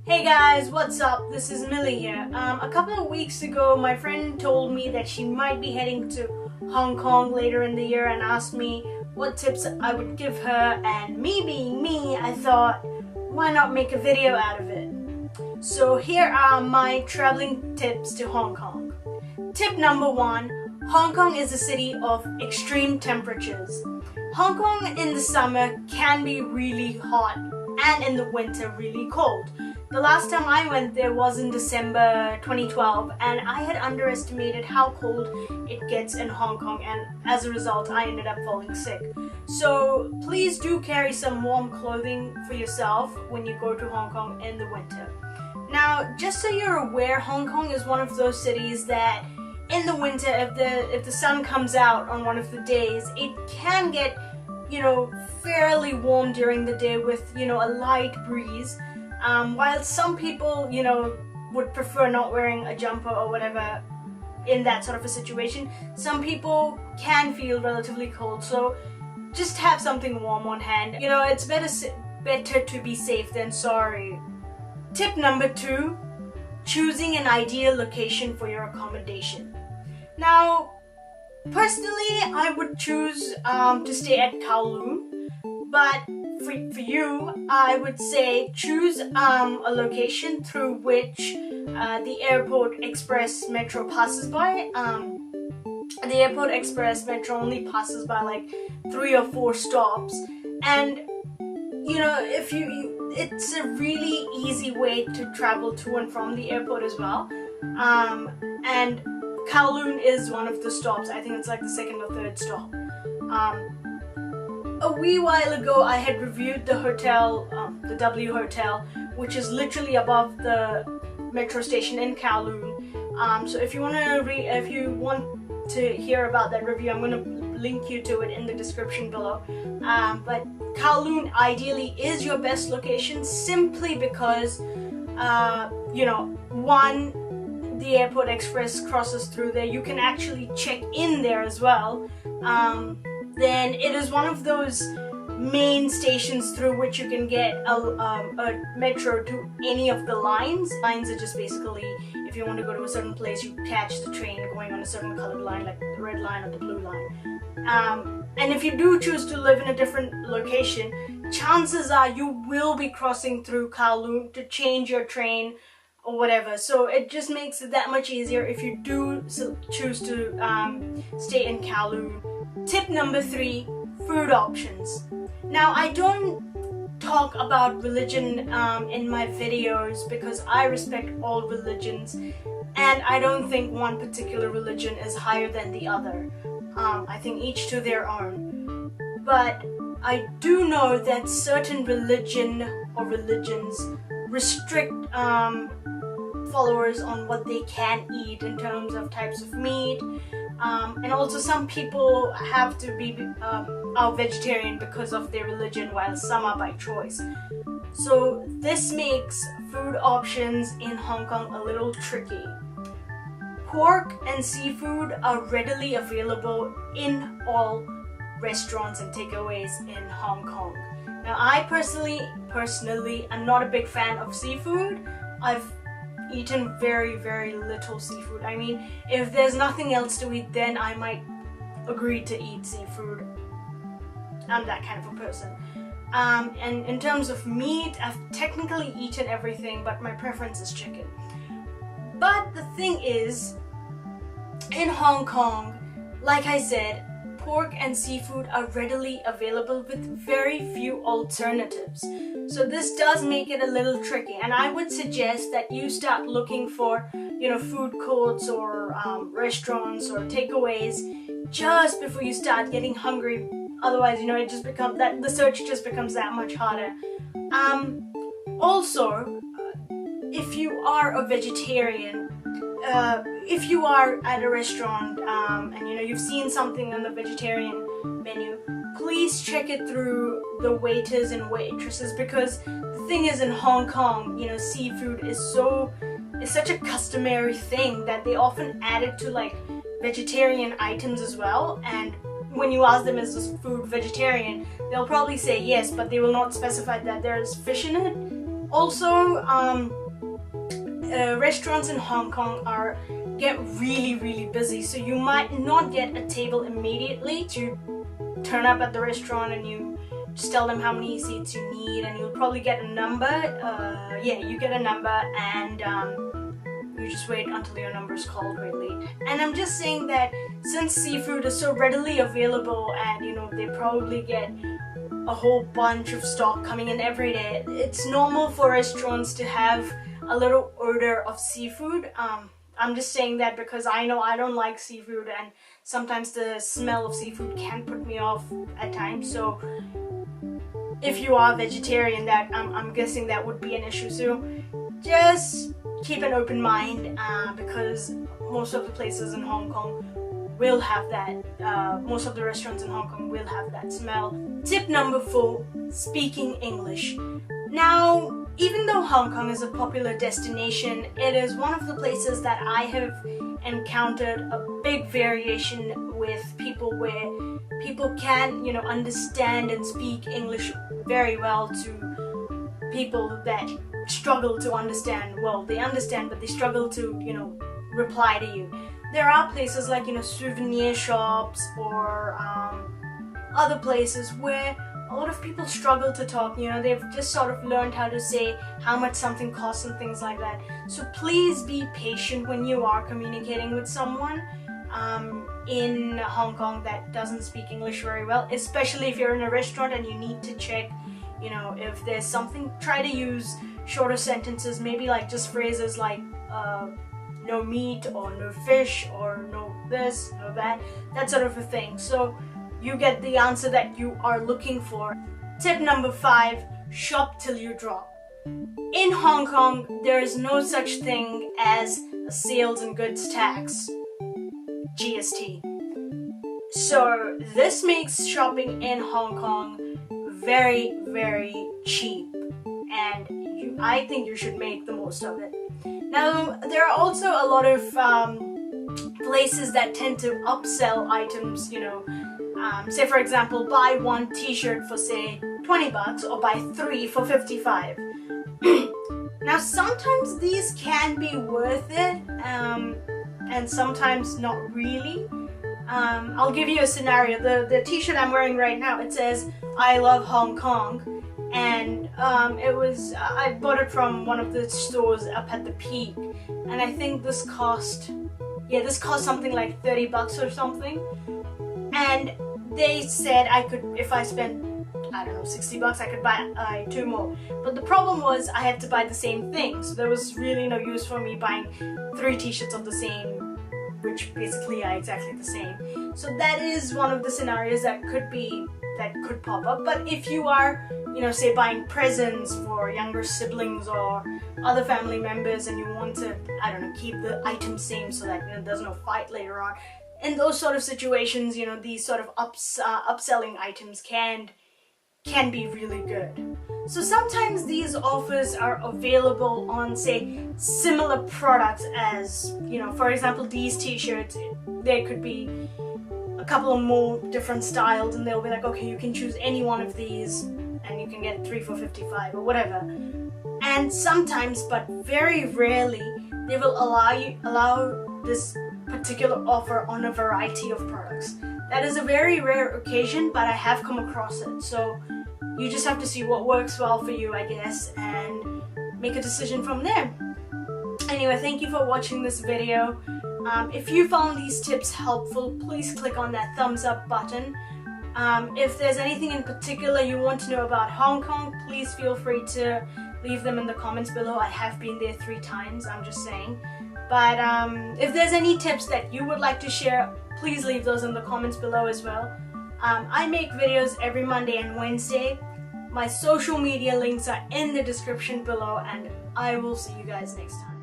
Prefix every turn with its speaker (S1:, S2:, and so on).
S1: Hey guys, what's up? This is Millie here. A couple of weeks ago, my friend told me that she might be heading to Hong Kong later in the year and asked me what tips I would give her, and me being me, I thought, why not make a video out of it? So here are my traveling tips to Hong Kong. Tip number 1, Hong Kong is a city of extreme temperatures. Hong Kong in the summer can be really hot and in the winter really cold. The last time I went there was in December 2012, and I had underestimated how cold it gets in Hong Kong, and as a result I ended up falling sick. So please do carry some warm clothing for yourself when you go to Hong Kong in the winter. Now, just so you're aware, Hong Kong is one of those cities that in the winter, if the sun comes out on one of the days, it can get, fairly warm during the day with, a light breeze. While some people, would prefer not wearing a jumper or whatever in that sort of a situation, some people can feel relatively cold, so just have something warm on hand. It's better to be safe than sorry. Tip number 2, choosing an ideal location for your accommodation. Now, personally, I would choose to stay at Kowloon, but for you, I would say choose a location through which the Airport Express Metro passes by. The Airport Express Metro only passes by like 3 or 4 stops, and if it's a really easy way to travel to and from the airport as well. And Kowloon is one of the stops. I think it's like the 2nd or 3rd stop. A wee while ago, I had reviewed the hotel, the W Hotel, which is literally above the metro station in Kowloon. So if you want to hear about that review, I'm going to link you to it in the description below. But Kowloon ideally is your best location simply because, one, the Airport Express crosses through there. You can actually check in there as well. Then it is one of those main stations through which you can get a metro to any of the lines. Lines are just basically, if you want to go to a certain place, you catch the train going on a certain colored line, like the red line or the blue line. And if you do choose to live in a different location, chances are you will be crossing through Kowloon to change your train or whatever. So it just makes it that much easier if you do choose to stay in Kowloon. Tip number 3, food options. Now, I don't talk about religion in my videos because I respect all religions, and I don't think one particular religion is higher than the other. I think each to their own. But I do know that certain religion or religions restrict followers on what they can eat in terms of types of meat, and also some people have to be are vegetarian because of their religion, while some are by choice. So this makes food options in Hong Kong a little tricky. Pork and seafood are readily available in all restaurants and takeaways in Hong Kong. Now, I personally am not a big fan of seafood. I've eaten very, very little seafood. I mean, if there's nothing else to eat, then I might agree to eat seafood. I'm that kind of a person. And in terms of meat, I've technically eaten everything, but my preference is chicken. But the thing is, in Hong Kong, like I said, pork and seafood are readily available with very few alternatives. So this does make it a little tricky, and I would suggest that you start looking for, food courts or restaurants or takeaways just before you start getting hungry. Otherwise, it just becomes that the search just becomes that much harder. Also, if you are a vegetarian, if you are at a restaurant and you've seen something on the vegetarian menu, please check it through the waiters and waitresses, because the thing is, in Hong Kong, seafood is such a customary thing that they often add it to like vegetarian items as well. And when you ask them, is this food vegetarian, they'll probably say yes, but they will not specify that there's fish in it. Also, restaurants in Hong Kong get really busy, so you might not get a table immediately. To turn up at the restaurant and you just tell them how many seats you need, and you'll probably get a number. You get a number, and you just wait until your number is called really. And I'm just saying that since seafood is so readily available, and they probably get a whole bunch of stock coming in every day, it's normal for restaurants to have a little odor of seafood. I'm just saying that because I know I don't like seafood, and sometimes the smell of seafood can put me off at times. So if you are vegetarian, I'm guessing that would be an issue. So just keep an open mind, because most of the places in Hong Kong will have that. Most of the restaurants in Hong Kong will have that smell. Tip number 4, speaking English. Now, even though Hong Kong is a popular destination, it is one of the places that I have encountered a big variation with people, where people can, understand and speak English very well, to people that struggle to understand. Well, they understand, but they struggle to, reply to you. There are places like, souvenir shops or other places where a lot of people struggle to talk. They've just sort of learned how to say how much something costs and things like that. So please be patient when you are communicating with someone in Hong Kong that doesn't speak English very well, especially if you're in a restaurant and you need to check, if there's something. Try to use shorter sentences, maybe like just phrases like no meat or no fish or no this, no that sort of a thing. So you get the answer that you are looking for. Tip number 5, shop till you drop. In Hong Kong, there is no such thing as a sales and goods tax, GST. So this makes shopping in Hong Kong very cheap, and I think you should make the most of it. Now, there are also a lot of places that tend to upsell items, say for example, buy one t-shirt for say $20 or buy 3 for $55. Now sometimes these can be worth it, and sometimes not really. I'll give you a scenario. The t-shirt I'm wearing right now, it says I love Hong Kong, and I bought it from one of the stores up at the Peak, and I think this cost something like $30 or something. And they said I could, if I spent, I don't know, $60, I could buy 2 more. But the problem was I had to buy the same thing, so there was really no use for me buying 3 t-shirts of the same, which basically are exactly the same. So that is one of the scenarios that could pop up. But if you are, say buying presents for younger siblings or other family members, and you want to, I don't know, keep the item same so that there's no fight later on, in those sort of situations, these sort of upselling items can be really good. So sometimes these offers are available on, say, similar products as, for example, these t-shirts. There could be a couple of more different styles, and they'll be like, okay, you can choose any one of these, and you can get 3 for $55 or whatever. And sometimes, but very rarely, they will allow this particular offer on a variety of products. That is a very rare occasion, but I have come across it. So you just have to see what works well for you, I guess, and make a decision from there. Anyway, thank you for watching this video. If you found these tips helpful, please click on that thumbs up button. If there's anything in particular you want to know about Hong Kong, please feel free to leave them in the comments below. I have been there 3 times, I'm just saying. But if there's any tips that you would like to share, please leave those in the comments below as well. I make videos every Monday and Wednesday. My social media links are in the description below, and I will see you guys next time.